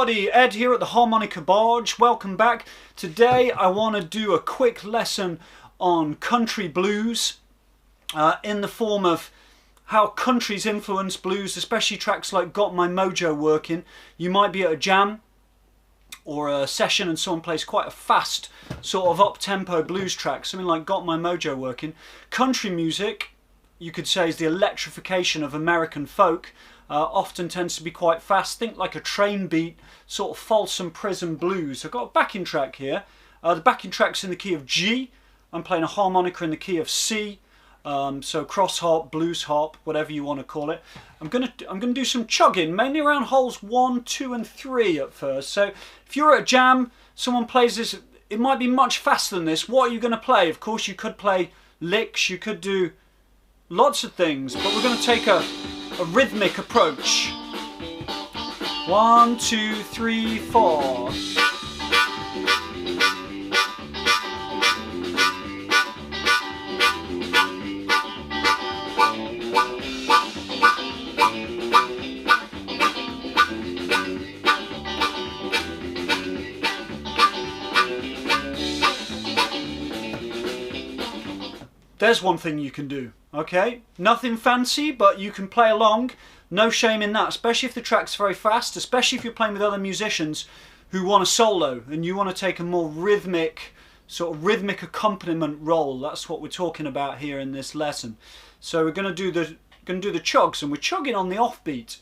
everybody, Ed here at the Harmonica Barge. Welcome back. Today I want to do a quick lesson on country blues in the form of how countries influence blues, especially tracks like Got My Mojo Working. You might be at a jam or a session and someone plays quite a fast sort of up-tempo blues track, something like Got My Mojo Working. Country music, you could say, is the electrification of American folk. Often tends to be quite fast. Think like a train beat, sort of Folsom Prison blues. I've got a backing track here. The backing track's in the key of G. I'm playing a harmonica in the key of C. So cross harp, blues harp, whatever you want to call it. I'm gonna do some chugging, mainly around holes 1, 2 and 3 at first. So if you're at a jam, someone plays this, it might be much faster than this. What are you going to play? Of course you could play licks, you could do lots of things, but we're going to take a rhythmic approach. 1, 2, 3, 4. There's one thing you can do, okay? Nothing fancy, but you can play along. No shame in that, especially if the track's very fast, especially if you're playing with other musicians who want a solo and you want to take a more rhythmic, sort of rhythmic accompaniment role. That's what we're talking about here in this lesson. So we're going to do the chugs, and we're chugging on the offbeat.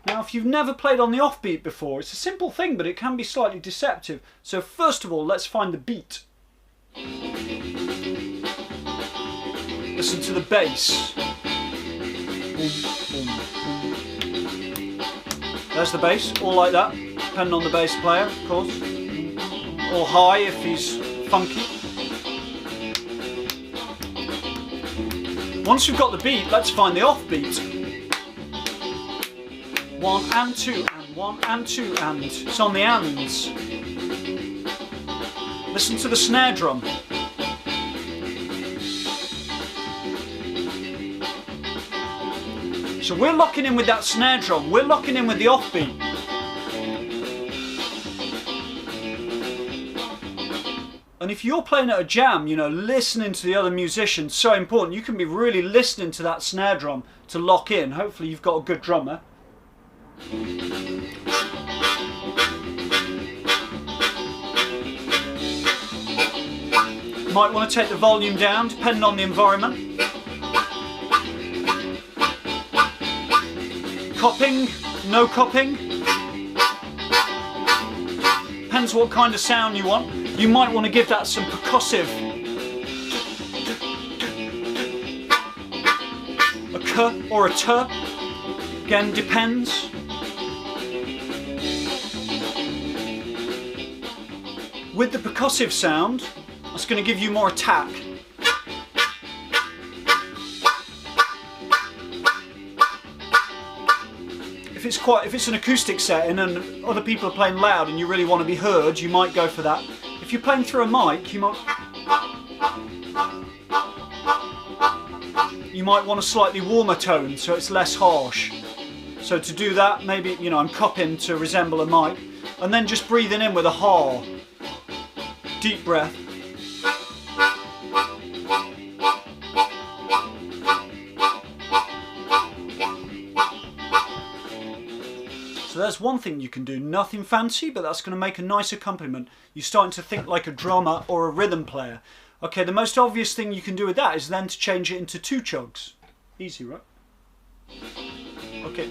Now, if you've never played on the offbeat before, it's a simple thing, but it can be slightly deceptive. So first of all, let's find the beat. Listen to the bass. There's the bass, all like that, depending on the bass player, of course. Or high if he's funky. Once we've got the beat, let's find the offbeat. 1 and 2 and 1 and 2 and. It's on the ands. Listen to the snare drum. So we're locking in with that snare drum, we're locking in with the offbeat. And if you're playing at a jam, you know, listening to the other musicians, so important. You can be really listening to that snare drum to lock in. Hopefully you've got a good drummer. You might want to take the volume down, depending on the environment. Copping, no copping. Depends what kind of sound you want. You might want to give that some percussive. A k or a t. Again, depends. With the percussive sound, that's going to give you more attack. If it's an acoustic setting and other people are playing loud and you really want to be heard, you might go for that. If you're playing through a mic, you might want a slightly warmer tone so it's less harsh. So to do that, maybe, you know, I'm cupping to resemble a mic, and then just breathing in with a ha. Deep breath. So there's one thing you can do, nothing fancy, but that's going to make a nice accompaniment. You're starting to think like a drummer or a rhythm player. Okay, the most obvious thing you can do with that is then to change it into 2 chugs. Easy, right? Okay.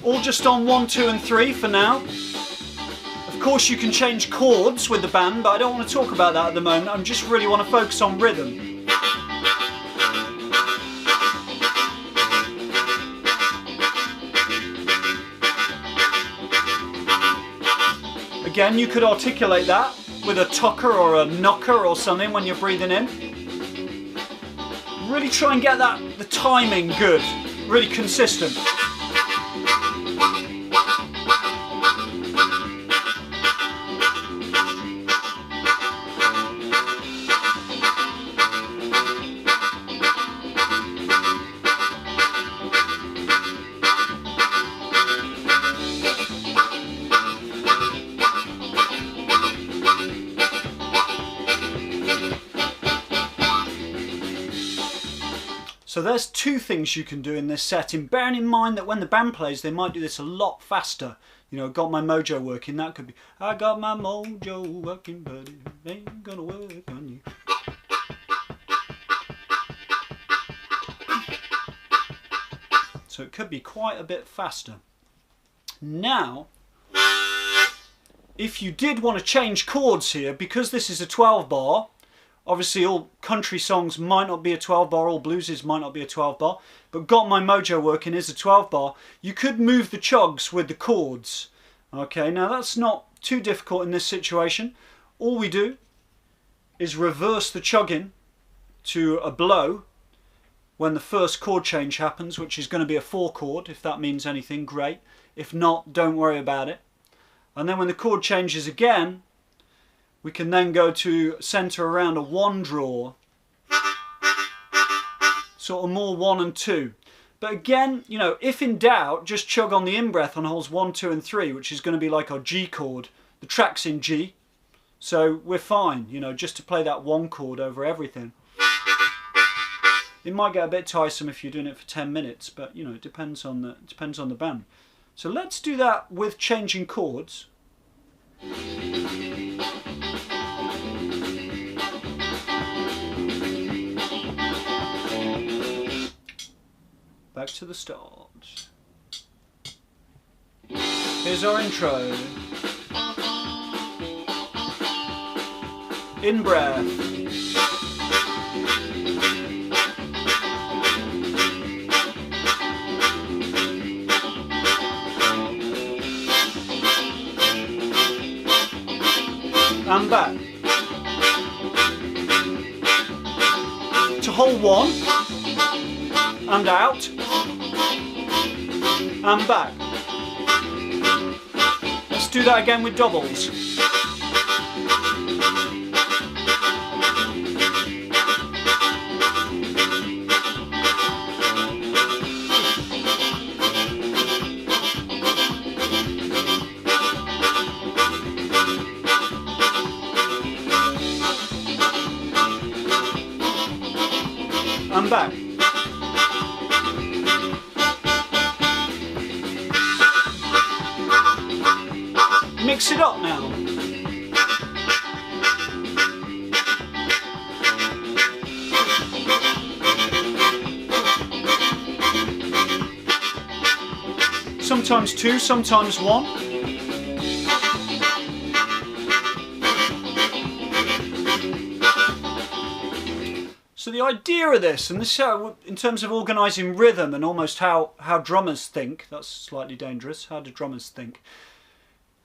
All just on 1, 2 and 3 for now. Of course you can change chords with the band, but I don't want to talk about that at the moment. I just really want to focus on rhythm. Again, you could articulate that with a tucker or a knocker or something when you're breathing in. Really try and get the timing good, really consistent. So there's two things you can do in this setting, bearing in mind that when the band plays they might do this a lot faster. You know, got my mojo working, that could be, I got my mojo working, but it ain't gonna work on you. So it could be quite a bit faster. Now, if you did want to change chords here, because this is a 12 bar, obviously all country songs might not be a 12 bar, all blueses might not be a 12 bar, but Got My Mojo Working is a 12 bar. You could move the chugs with the chords. Okay, now that's not too difficult in this situation. All we do is reverse the chugging to a blow when the first chord change happens, which is going to be a 4 chord. If that means anything, great. If not, don't worry about it. And then when the chord changes again, we can then go to centre around a 1 draw, sort of more 1 and 2. But again, you know, if in doubt, just chug on the in-breath on holes 1, 2 and 3, which is going to be like our G chord. The track's in G, so we're fine, you know, just to play that 1 chord over everything. It might get a bit tiresome if you're doing it for 10 minutes, but you know, it depends on the band. So let's do that with changing chords. Back to the start. Here's our intro. In breath. And back. To hole 1 and out and back. Let's do that again with doubles. And back. Mix it up now. Sometimes 2, sometimes 1. So the idea of this, and this is how, in terms of organising rhythm and almost how drummers think, that's slightly dangerous, how do drummers think?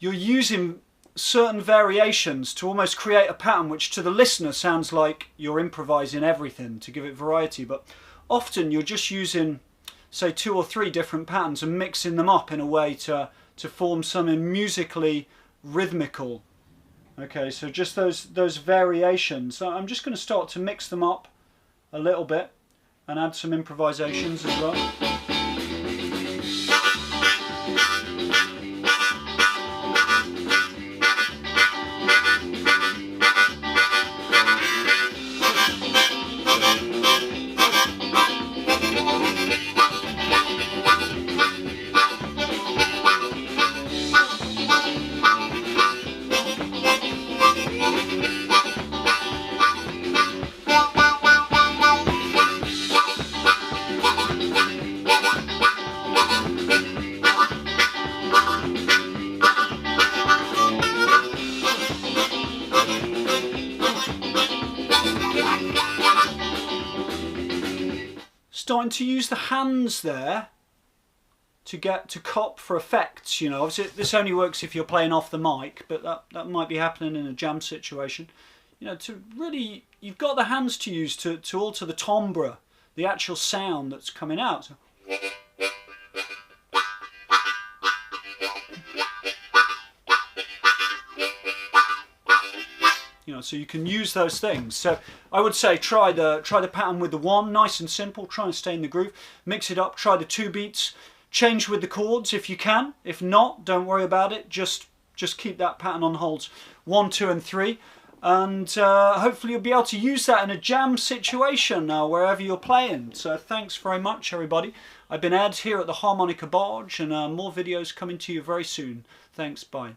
You're using certain variations to almost create a pattern which to the listener sounds like you're improvising everything to give it variety, but often you're just using, say, 2 or 3 different patterns and mixing them up in a way to form something musically rhythmical. Okay, so just those variations. So I'm just going to start to mix them up a little bit and add some improvisations as well. Starting to use the hands there to cop for effects, you know. Obviously this only works if you're playing off the mic, but that might be happening in a jam situation. You know, to really, you've got the hands to use to alter the timbre, the actual sound that's coming out. So, you know, so you can use those things. So I would say try the pattern with the 1, nice and simple, try and stay in the groove, mix it up, try the 2 beats, change with the chords if you can. If not, don't worry about it, just keep that pattern on holds 1, 2 and 3. and hopefully you'll be able to use that in a jam situation wherever you're playing. So thanks very much, everybody. I've been Ed here at the Harmonica Barge, and more videos coming to you very soon. Thanks, bye.